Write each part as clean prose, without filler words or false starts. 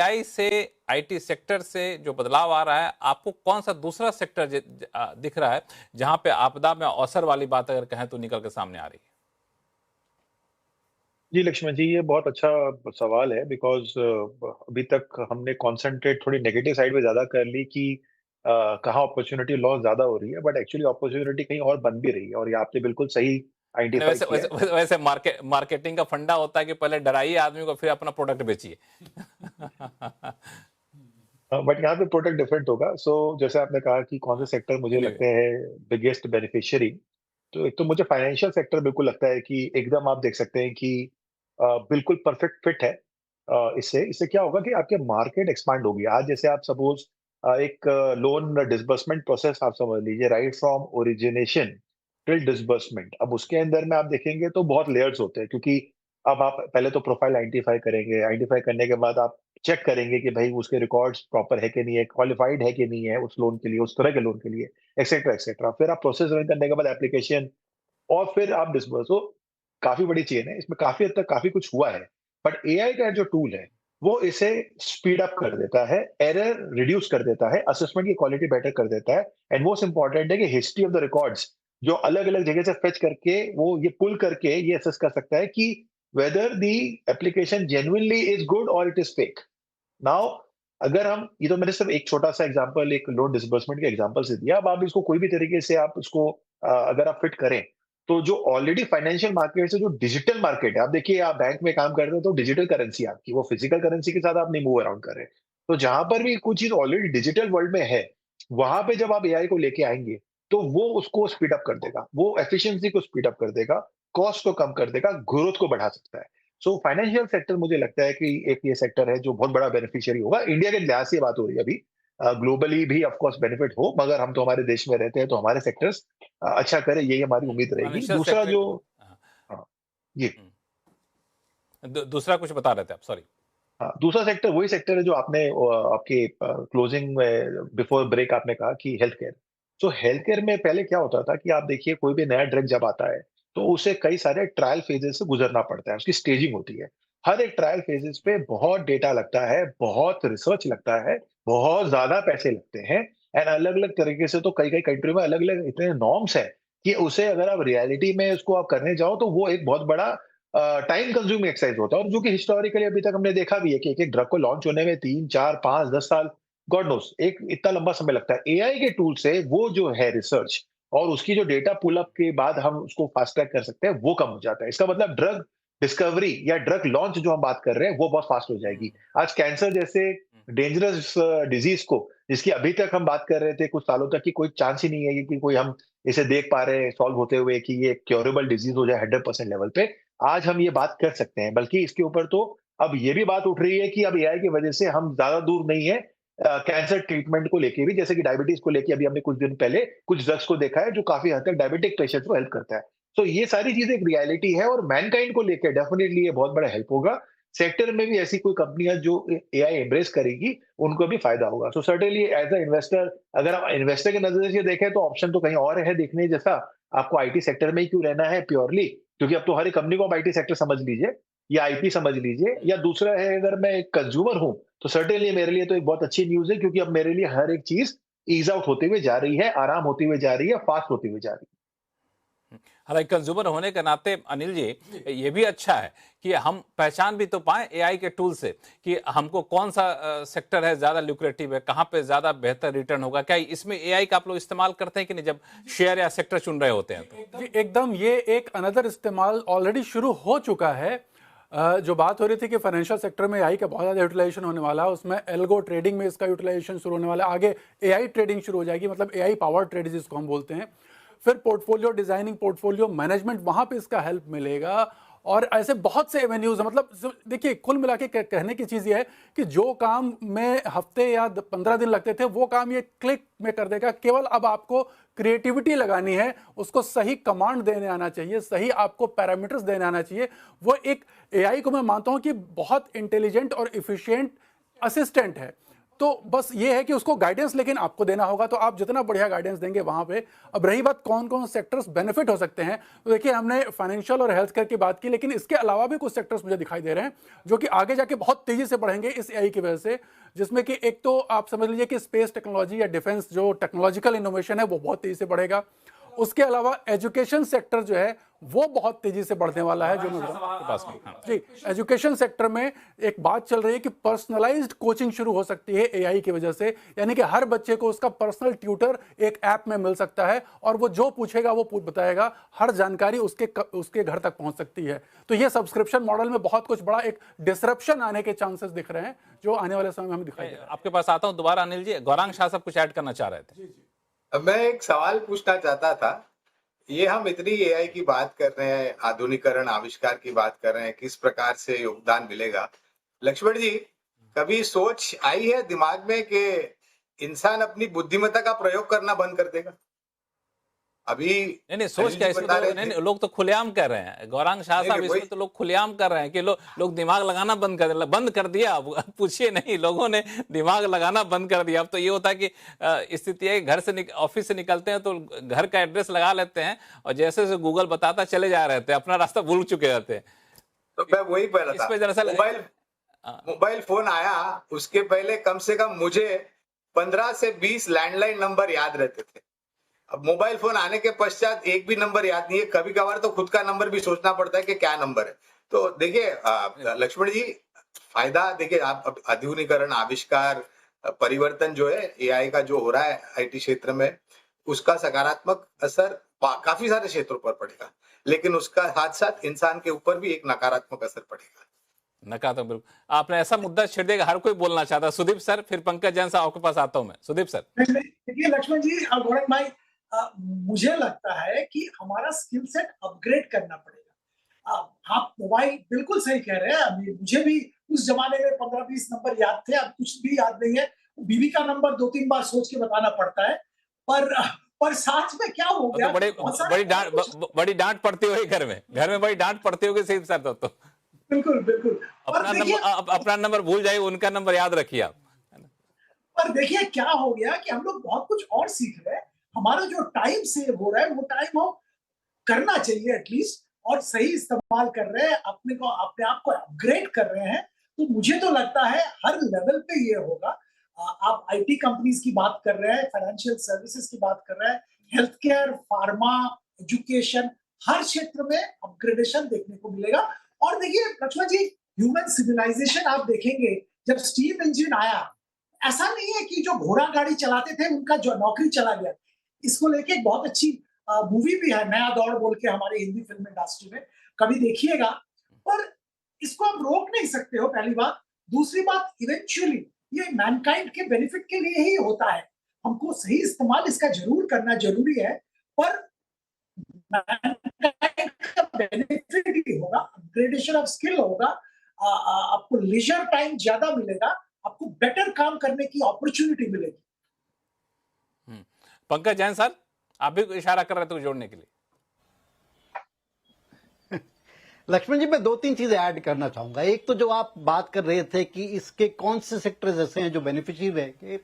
AI से, IT sector से जो बदलाव आ रहा है, आपको कौन सा दूसरा सेक्टर दिख रहा है जहां पे आपदा में अवसर वाली बात अगर कहें तो निकल के सामने आ रही है? जी, लक्ष्मण जी, ये बहुत अच्छा सवाल है बिकॉज़ अभी तक हमने कॉन्संट्रेट थोड़ी नेगेटिव साइड पे ज़्यादा कर ली कि कहाँ अपॉर्च्युनिटी लॉस ज़्यादा हो रही है, बट एक्चुअली अपॉर्च्युनिटी कहीं और बन भी रही है और ये आपने बिल्कुल सही यानी आइडेंटिफाई वैसे किया वैसे है। वैसे मार्केटिंग का फंडा होता है कि पहले डराइए आदमी को, फिर अपना प्रोडक्ट बेचिए। बट यहाँ पे प्रोडक्ट डिफरेंट होगा। सो जैसे आपने कहा कि कौन से सेक्टर मुझे चलिए। लगते हैं बिगेस्ट बेनिफिशियरी, तो एक तो मुझे फाइनेंशियल सेक्टर बिल्कुल लगता है कि एकदम आप देख सकते हैं कि बिल्कुल परफेक्ट फिट है। इससे इससे क्या होगा कि आपके मार्केट एक्सपांड होगी। आज जैसे आप सपोज एक लोन डिसबर्समेंट प्रोसेस आप समझ लीजिए, right from origination till disbursement. अब उसके अंदर में आप देखेंगे तो बहुत लेयर्स होते हैं, क्योंकि अब आप पहले तो प्रोफाइल आइडेंटिफाई करेंगे, आइडेंटिफाई करने के बाद आप चेक करेंगे कि भाई उसके रिकॉर्ड्स प्रॉपर है कि नहीं है, क्वालिफाइड है कि नहीं है उस लोन के लिए, उस तरह के लोन के लिए, एक्सेट्रा एक्सेट्रा। फिर आप प्रोसेस रन करने के बाद एप्लीकेशन, और फिर आप डिस्बर्स। तो काफी बड़ी चेन है, इसमें काफी हद तक काफी कुछ हुआ है। बट एआई का जो टूल है वो इसे स्पीड अप कर देता है, एरर रिड्यूस कर देता है, असेसमेंट की क्वालिटी बेटर कर देता है, एंड मोस्ट इंपॉर्टेंट है कि हिस्ट्री ऑफ द रिकॉर्ड्स जो अलग अलग जगह से फेच करके वो ये पुल करके ये असेस कर सकता है कि whether the application genuinely is good और इट इज फेक। नाउ अगर हम, ये तो मैंने सिर्फ एक छोटा सा एग्जांपल, एक लोन डिसबर्समेंट के एग्जांपल से दिया। अब आप इसको कोई भी तरीके से आप इसको अगर आप फिट करें, तो जो ऑलरेडी फाइनेंशियल मार्केट से जो डिजिटल मार्केट है, आप देखिए आप बैंक में काम करते हो तो डिजिटल करेंसी आपकी, वो फिजिकल करेंसी के साथ आप नहीं मूव अराउंड कर रहे। तो जहां पर भी कुछ चीज ऑलरेडी डिजिटल वर्ल्ड में है, वहां पे जब आप एआई को लेके आएंगे तो वो उसको स्पीड अप कर देगा, वो एफिशिएंसी को स्पीड अप कर देगा, कॉस्ट को कम कर देगा, ग्रोथ को बढ़ा सकता है। सो फाइनेंशियल सेक्टर मुझे लगता है कि एक ये सेक्टर है जो बहुत बड़ा बेनिफिशियरी होगा। इंडिया के लिहाज से बात हो रही है अभी, ग्लोबली भी ऑफ कोर्स बेनिफिट हो, मगर हम तो हमारे देश में रहते हैं तो हमारे सेक्टर्स अच्छा करे, यही हमारी उम्मीद रहेगी। फाइनेंशियल दूसरा सेक्टर जो, की हाँ, हाँ, ये, दूसरा कुछ बता रहे थे आप, सॉरी। हाँ, दूसरा सेक्टर वही सेक्टर है जो आपने आपके क्लोजिंग में बिफोर ब्रेक आपने कहा कि हेल्थ केयर। तो हेल्थ केयर में पहले क्या होता था कि आप देखिए कोई भी नया ड्रग जब आता है तो उसे कई सारे ट्रायल फेजेस से गुजरना पड़ता है, उसकी स्टेजिंग होती है। हर एक ट्रायल फेजेस पे बहुत डेटा लगता है, बहुत रिसर्च लगता है, बहुत ज्यादा पैसे लगते हैं, एंड अलग अलग तरीके से तो कई कई कंट्री में अलग अलग इतने नॉर्म्स है कि उसे अगर आप रियलिटी में उसको आप करने जाओ तो वो एक बहुत बड़ा टाइम कंज्यूमिंग एक्सरसाइज होता है। और जो कि हिस्टोरिकली अभी तक हमने देखा भी है कि एक-एक ड्रग को लॉन्च होने में 3, 4, 5, 10 साल, गॉड नोस, एक इतना लंबा समय लगता है। एआई के टूल से वो जो है रिसर्च और उसकी जो डेटा पुल अप के बाद हम उसको फास्ट ट्रैक कर सकते हैं, वो कम हो जाता है। इसका मतलब ड्रग डिस्कवरी या ड्रग लॉन्च जो हम बात कर रहे हैं, वो बहुत फास्ट हो जाएगी। आज कैंसर जैसे डेंजरस डिजीज को, जिसकी अभी तक हम बात कर रहे थे कुछ सालों तक कि कोई चांस ही नहीं है कि कोई हम इसे देख पा रहे हैं सॉल्व होते हुए कि ये क्योरेबल डिजीज हो जाए 100% लेवल पे, आज हम ये बात कर सकते हैं। बल्कि इसके ऊपर तो अब ये भी बात उठ रही है कि अब एआई की वजह से हम ज्यादा दूर नहीं है कैंसर ट्रीटमेंट को लेके भी, जैसे कि डायबिटीज को लेके अभी हमने कुछ दिन पहले कुछ ड्रग्स को देखा है जो काफी हद तक डायबिटिक पेशेंट्स को हेल्प करता है। तो ये सारी चीजें एक रियलिटी है और मैनकाइंड को लेकर डेफिनेटली ये बहुत बड़ा हेल्प होगा। सेक्टर में भी ऐसी कोई कंपनियां जो एआई एम्ब्रेस करेगी, उनको भी फायदा होगा। सो सर्टेनली एज अ इन्वेस्टर, अगर आप इन्वेस्टर के नजरिए से देखें तो ऑप्शन तो कहीं और है देखने जैसा। आपको आईटी सेक्टर में ही क्यों रहना है प्योरली, क्योंकि अब तो हर एक कंपनी को आप आईटी सेक्टर समझ लीजिए या आईपी समझ लीजिए। या दूसरा है, अगर मैं एक कंज्यूमर हूं तो सर्टेनली मेरे लिए तो एक बहुत अच्छी न्यूज है, क्योंकि अब मेरे लिए हर एक चीज ईज आउट होती हुई जा रही है, आराम होती हुई जा रही है, फास्ट होती हुई जा रही हालांकि कंज्यूमर होने के नाते अनिल जी, ये भी अच्छा है कि हम पहचान भी तो पाएं एआई के टूल से कि हमको कौन सा सेक्टर है ज्यादा ल्यूक्रेटिव है, कहां पे ज्यादा बेहतर रिटर्न होगा। क्या इसमें एआई का आप लोग इस्तेमाल करते हैं कि नहीं, जब शेयर या सेक्टर चुन रहे होते हैं तो? जी एकदम, ये एक अनदर इस्तेमाल ऑलरेडी शुरू हो चुका है। जो बात हो रही थी कि फाइनेंशियल सेक्टर में एआई का बहुत ज़्यादा यूटिलाइजेशन होने वाला है, उसमें एल्गो ट्रेडिंग में इसका यूटिलाइजेशन शुरू होने वाला है। आगे एआई ट्रेडिंग शुरू हो जाएगी, मतलब एआई पावर ट्रेड जिसको हम बोलते हैं। फिर पोर्टफोलियो डिजाइनिंग, पोर्टफोलियो मैनेजमेंट, वहां पे इसका हेल्प मिलेगा। और ऐसे बहुत से एवेन्यूज हैं। मतलब देखिए, कुल मिला के कहने की चीज़ ये है कि जो काम में हफ्ते या 15 दिन लगते थे, वो काम ये क्लिक में कर देगा। केवल अब आपको क्रिएटिविटी लगानी है, उसको सही कमांड देने आना चाहिए, सही आपको पैरामीटर्स देने आना चाहिए। वो एक एआई को मैं मानता हूं कि बहुत इंटेलिजेंट और इफिशिएंट असिस्टेंट है। तो बस ये है कि उसको गाइडेंस लेकिन आपको देना होगा, तो आप जितना बढ़िया गाइडेंस देंगे वहां पे। अब रही बात कौन कौन सेक्टर्स बेनिफिट हो सकते हैं, तो देखिए हमने फाइनेंशियल और हेल्थ केयर की बात की, लेकिन इसके अलावा भी कुछ सेक्टर्स मुझे दिखाई दे रहे हैं जो कि आगे जाके बहुत तेजी से बढ़ेंगे इस एआई की वजह से, जिसमें कि एक तो आप समझ लीजिए कि स्पेस टेक्नोलॉजी या डिफेंस जो टेक्नोलॉजिकल इनोवेशन है वो बहुत तेजी से बढ़ेगा। उसके अलावा एजुकेशन सेक्टर जो है वो बहुत तेजी से बढ़ने वाला है। जो जी, एजुकेशन सेक्टर में एक बात चल रही है कि पर्सनलाइज्ड कोचिंग शुरू हो सकती है एआई की वजह से, यानी कि हर बच्चे को उसका पर्सनल ट्यूटर एक ऐप में मिल सकता है और वो जो पूछेगा वो बताएगा, हर जानकारी उसके घर तक पहुंच सकती है। तो ये सब्सक्रिप्शन मॉडल में बहुत कुछ बड़ा एक डिसरप्शन आने के चांसेस दिख रहे हैं जो आने वाले समय में हमें दिखाई दे रहा है। आपके पास आता हूं दोबारा अनिल जी। गौरांग शाह साहब कुछ ऐड करना चाह रहे थे। अब मैं एक सवाल पूछना चाहता था। ये हम इतनी एआई की बात कर रहे हैं, आधुनिकरण आविष्कार की बात कर रहे हैं, किस प्रकार से योगदान मिलेगा। लक्ष्मण जी, कभी सोच आई है दिमाग में कि इंसान अपनी बुद्धिमत्ता का प्रयोग करना बंद कर देगा? अभी नहीं सोच क्या, इसमें तो नहीं लोग तो खुलेआम कर रहे हैं। गौरांग शाह साहब, इसमें तो लोग खुलेआम कर रहे हैं कि लोग दिमाग लगाना बंद कर दिया। अब पूछिए नहीं, लोगों ने दिमाग लगाना बंद कर दिया। अब तो ये होता है कि स्थिति है, घर से ऑफिस से निकलते हैं तो घर का एड्रेस लगा लेते हैं और जैसे जैसे गूगल बताता चले जा रहे थे, अपना रास्ता भूल चुके रहते हैं। तो मैं वही पहला था, दरअसल मोबाइल फोन आया उसके पहले कम से कम मुझे 15 से 20 लैंडलाइन नंबर याद रहते थे। अब मोबाइल फोन आने के पश्चात एक भी नंबर याद नहीं है। कभी कभार तो खुद का नंबर भी सोचना पड़ता है कि क्या नंबर है। तो देखिए लक्ष्मण जी, फायदा देखिए, आप आधुनिकरण आविष्कार परिवर्तन जो है एआई का जो हो रहा है आईटी क्षेत्र में, उसका सकारात्मक असर काफी सारे क्षेत्रों पर पड़ेगा, लेकिन उसका साथ साथ इंसान के ऊपर भी एक नकारात्मक असर पड़ेगा। नकारात्मक, बिल्कुल। आपने ऐसा मुद्दा छेड़ दिया, हर कोई बोलना चाहता है। सुदीप सर, फिर पंकज जैन साहब आपके पास आता हूं मैं। सुदीप सर। देखिए लक्ष्मण जी और गौरव भाई, मुझे लगता है कि हमारा स्किल सेट अपग्रेड करना पड़ेगा। आप मोबाइल बिल्कुल सही कह रहे हैं। मुझे भी उस जमाने में 15-20 नंबर याद थे, अब कुछ भी याद नहीं है। बीवी का नंबर 2-3 बार सोच के बताना पड़ता है। पर साथ में क्या हो गया, तो बड़ी डांट पड़ती होगी घर में बड़ी डांट पड़ती होगी सिर्फ सर। तो बिल्कुल अपना नंबर भूल जाइए, उनका नंबर याद रखिए आप। पर देखिए क्या हो गया कि हम लोग बहुत कुछ और सीख रहे हैं। हमारा जो टाइम सेव हो रहा है वो टाइम हम करना चाहिए एटलीस्ट, और सही इस्तेमाल कर रहे हैं, अपने आप को अपग्रेड कर रहे हैं। तो मुझे तो लगता है हर लेवल पे ये होगा। आप आईटी कंपनीज की बात कर रहे हैं, फाइनेंशियल सर्विसेज की बात कर रहे हैं, हेल्थ केयर, फार्मा, एजुकेशन, हर क्षेत्र में अपग्रेडेशन देखने को मिलेगा। और देखिए लक्ष्मण जी, ह्यूमन सिविलाइजेशन आप देखेंगे, जब स्टीम इंजन आया, ऐसा नहीं है कि जो घोड़ा गाड़ी चलाते थे उनका जो नौकरी चला गया। इसको लेके एक बहुत अच्छी मूवी भी है, नया दौर बोल के, हमारे हिंदी फिल्म इंडस्ट्री में, कभी देखिएगा। पर इसको हम रोक नहीं सकते हो, पहली बात। दूसरी बात, इवेंचुअली ये मैनकाइंड के बेनिफिट के लिए ही होता है। हमको सही इस्तेमाल इसका जरूर करना जरूरी है, पर मैनकाइंड का बेनिफिट ही होगा, अपग्रेडेशन ऑफ स्किल होगा, आपको लीजर टाइम ज्यादा मिलेगा, आपको बेटर काम करने की अपॉर्चुनिटी मिलेगी। पंकज जैन सर, आप भी इशारा कर रहे थे जोड़ने के लिए। लक्ष्मण जी, मैं 2-3 चीजें ऐड करना चाहूंगा। एक तो जो आप बात कर रहे थे कि इसके कौन से सेक्टर्स ऐसे हैं जो बेनिफिशियरी है, कि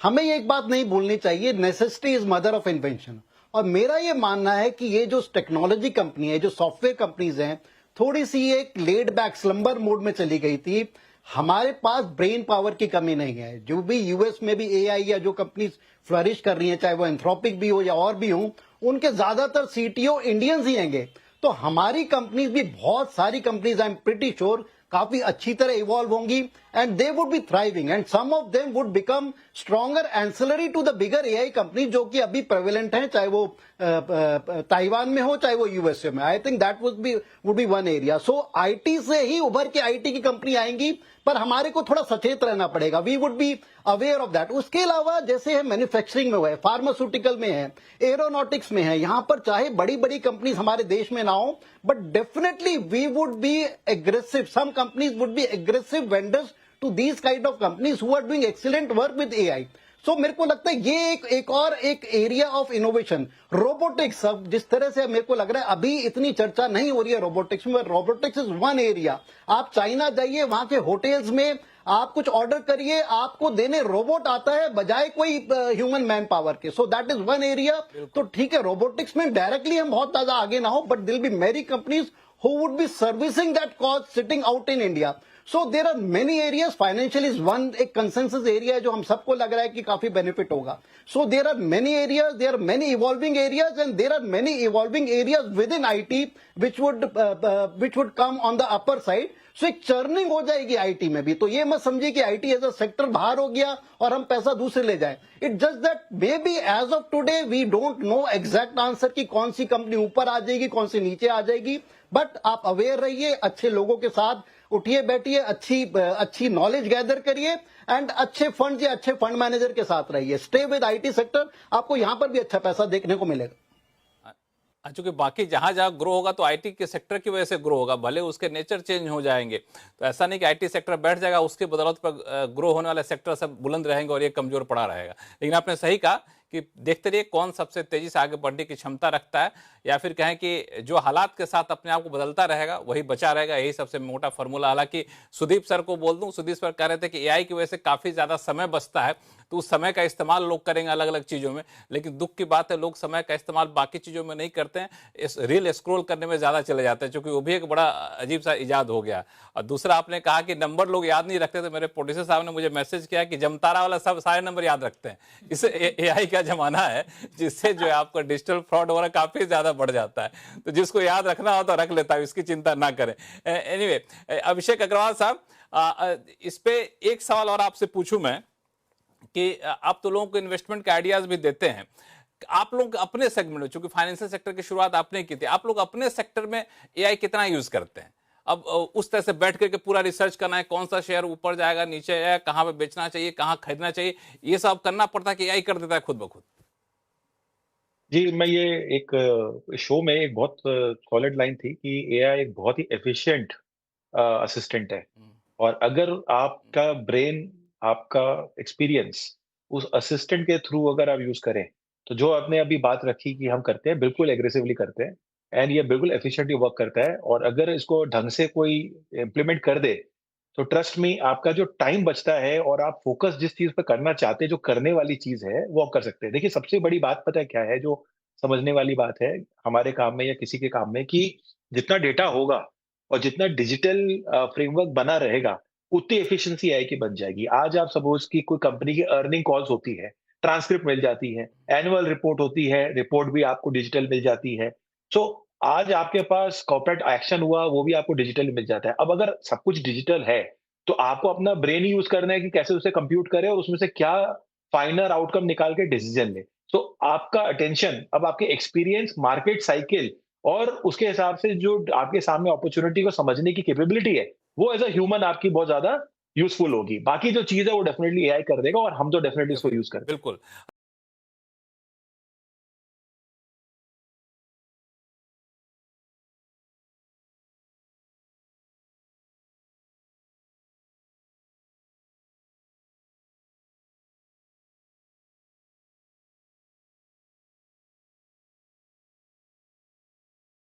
हमें ये एक बात नहीं भूलनी चाहिए, necessity is mother of invention. और मेरा ये मानना है कि ये जो टेक्नोलॉजी कंपनी है, जो सॉफ्टवेयर कंपनीज हैं, थोड़ी सी एक लेड बैक स्लम्बर मोड में चली गई थी। हमारे पास ब्रेन पावर की कमी नहीं है। जो भी यूएस में भी एआई या जो कंपनीज फ्लरिश कर रही हैं, चाहे वो एंथ्रोपिक भी हो या और भी हो, उनके ज्यादातर सीटीओ इंडियंस ही हैंगे। तो हमारी कंपनीज भी, बहुत सारी companies, I am pretty sure, काफी अच्छी तरह इवॉल्व होंगी and they would be thriving and some of them would become stronger ancillary to the bigger AI company जो कि अभी प्रेवलेंट हैं, चाहे वो ताइवान में हो चाहे वो यूएसए में। I think that would be one area. So IT से ही उभर के आईटी की कंपनी आएंगी, पर हमारे को थोड़ा सचेत रहना पड़ेगा। We would be aware of that. उसके अलावा जैसे है मैन्युफैक्चरिंग में है, फार्मास्यूटिकल में है, एरोनॉटिक्स में है, यहां पर चाहे बड़ी बड़ी कंपनीज हमारे देश में ना हो, but definitely we would be aggressive, some companies would be aggressive vendors to these kind of companies who are doing excellent work with AI. So मेरे को लगता है ये एक और एक एरिया ऑफ इनोवेशन। रोबोटिक्स, अब जिस तरह से मेरे को लग रहा है अभी इतनी चर्चा नहीं हो रही है रोबोटिक्स में, रोबोटिक्स इज वन एरिया। आप चाइना जाइए, वहां के होटल्स में आप कुछ ऑर्डर करिए, आपको देने रोबोट आता है बजाय कोई ह्यूमन मैन पावर के। So that is one area. तो ठीक है, रोबोटिक्स में डायरेक्टली हम बहुत ज्यादा आगे ना हो, बट दिल be many companies who would be servicing that cause sitting out in India. So there are many areas. Financial is one, एक consensus area है जो हम सबको लग रहा है कि काफी benefit होगा. So there are many areas, there are many evolving areas, and there are many evolving areas within IT which would come on the upper side. So एक churning हो जाएगी IT में भी. तो ये मत समझिए कि IT as a sector बाहर हो गया और हम पैसा दूसरे ले जाएं. It's just that maybe as of today we don't know exact answer कि कौन सी कंपनी ऊपर आ जाएगी, कौन सी नीचे आ जाएगी. बट आप अवेयर रहिए, अच्छे लोगों के साथ उठिए बैठिए, अच्छी नॉलेज गैदर करिए एंड अच्छे फंड या अच्छे फंड मैनेजर के साथ रहिए. स्टे विद आईटी सेक्टर, आपको यहां पर भी अच्छा पैसा देखने को मिलेगा. चूंकि बाकी जहां जहां ग्रो होगा तो आईटी के सेक्टर की वजह से ग्रो होगा, भले उसके नेचर चेंज हो जाएंगे. तो ऐसा नहीं कि आईटी सेक्टर बैठ जाएगा, उसके बदौलत पर ग्रो होने वाले सेक्टर सब बुलंद रहेंगे और ये कमजोर पड़ा रहेगा. लेकिन आपने सही कहा कि देखते रहिए कौन सबसे तेजी से आगे बढ़ने की क्षमता रखता है, या फिर कहें कि जो हालात के साथ अपने आप को बदलता रहेगा वही बचा रहेगा. यही सबसे मोटा फॉर्मूला. हालांकि सुदीप सर को बोल दूं, सुदीप सर कह रहे थे कि एआई की वजह से काफी ज्यादा समय बचता है, तो उस समय का इस्तेमाल लोग करेंगे अलग अलग चीजों में. लेकिन दुख की बात है, लोग समय का इस्तेमाल बाकी चीजों में नहीं करते हैं, इस रील स्क्रॉल करने में ज्यादा चले जाते हैं, क्योंकि वो भी एक बड़ा अजीब सा इजाद हो गया. और दूसरा आपने कहा कि नंबर लोग याद नहीं रखते. तो मेरे प्रोड्यूसर साहब ने मुझे मैसेज किया कि जमतारा वाला सब सारे नंबर याद रखते हैं. इसे एआई का जमाना है, जिससे जो है आपका डिजिटल फ्रॉड वगैरह काफी ज्यादा बढ़ जाता है. तो जिसको याद रखना हो तो रख लेता है, इसकी चिंता ना करें. एनीवे, अभिषेक अग्रवाल साहब, इस पे एक सवाल और आपसे पूछूं मैं कि आप तो लोगों को इन्वेस्टमेंट के आइडियाज भी देते हैं. आप लोग अपने सेगमेंट में, चूंकि फाइनेंशियल सेक्टर की शुरुआत आपने की थी, आप लोग अपने सेक्टर में एआई कितना यूज करते हैं? अब उस तरह से बैठ करके पूरा रिसर्च करना है, कौन सा शेयर ऊपर जाएगा नीचे जाएगा, कहां पे बेचना चाहिए, कहां खरीदना चाहिए, ये सब करना पड़ता है कि एआई कर देता है खुद ब खुद? जी, मैं ये एक शो में एक बहुत सॉलिड लाइन थी कि एआई एक बहुत ही एफिशिएंट असिस्टेंट है, और अगर आपका ब्रेन, आपका एक्सपीरियंस उस असिस्टेंट के थ्रू अगर आप यूज करें, तो जो आपने अभी बात रखी कि हम करते हैं, बिल्कुल एग्रेसिवली करते हैं, एंड ये बिल्कुल एफिशिएंटली वर्क करता है. और अगर इसको ढंग से कोई इम्प्लीमेंट कर दे, तो ट्रस्ट मी, आपका जो टाइम बचता है और आप फोकस जिस चीज पे करना चाहते हैं, जो करने वाली चीज है, वो आप कर सकते हैं. देखिए, सबसे बड़ी बात पता है क्या है, जो समझने वाली बात है हमारे काम में या किसी के काम में, कि जितना डेटा होगा और जितना डिजिटल फ्रेमवर्क बना रहेगा, उतनी एफिशिएंसी आई की बन जाएगी. आज आप सपोज कि कोई कंपनी की अर्निंग कॉल्स होती है, ट्रांसक्रिप्ट मिल जाती है, एनुअल रिपोर्ट होती है, रिपोर्ट भी आपको डिजिटल मिल जाती है. सो आज आपके पास कॉर्पोरेट एक्शन हुआ, वो भी आपको डिजिटल मिल जाता है. अब अगर सब कुछ डिजिटल है, तो आपको अपना ब्रेन यूज करना है कि कैसे उसे कंप्यूट करे और उसमें से क्या फाइनल आउटकम निकाल के डिसीजन ले. तो आपका अटेंशन अब आपके एक्सपीरियंस, मार्केट साइकिल और उसके हिसाब से जो आपके सामने अपॉर्चुनिटी को समझने की कैपेबिलिटी है, वो एज अ ह्यूमन आपकी बहुत ज्यादा यूजफुल होगी. बाकी जो चीज है वो डेफिनेटली एआई कर देगा, और हम तो डेफिनेटली इसको यूज करेंगे. बिल्कुल.